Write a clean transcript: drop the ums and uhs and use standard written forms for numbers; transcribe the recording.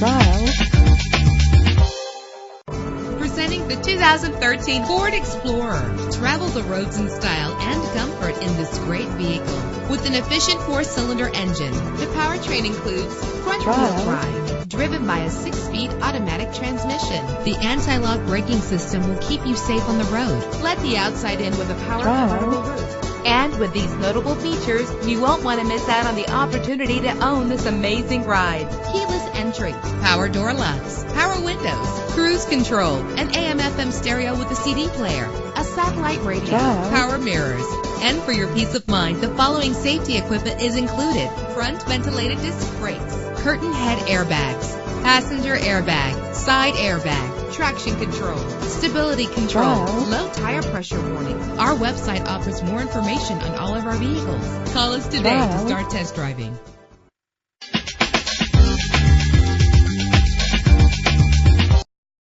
trial. Presenting the 2013 Ford Explorer. Travel the roads in style and comfort in this great vehicle. With an efficient 4-cylinder engine, the powertrain includes front-wheel drive, driven by a 6-speed automatic transmission. The anti-lock braking system will keep you safe on the road. Let the outside in with a power convertible roof. And with these notable features, you won't want to miss out on the opportunity to own this amazing ride. Keyless entry, power door locks, power windows, cruise control, an AM/FM stereo with a CD player, a satellite radio, power mirrors. And for your peace of mind, the following safety equipment is included: front ventilated disc brakes, curtain head airbags, passenger airbag, side airbag, traction control, stability control, low tire pressure warning. Our website offers more information on all of our vehicles. Call us today to start test driving.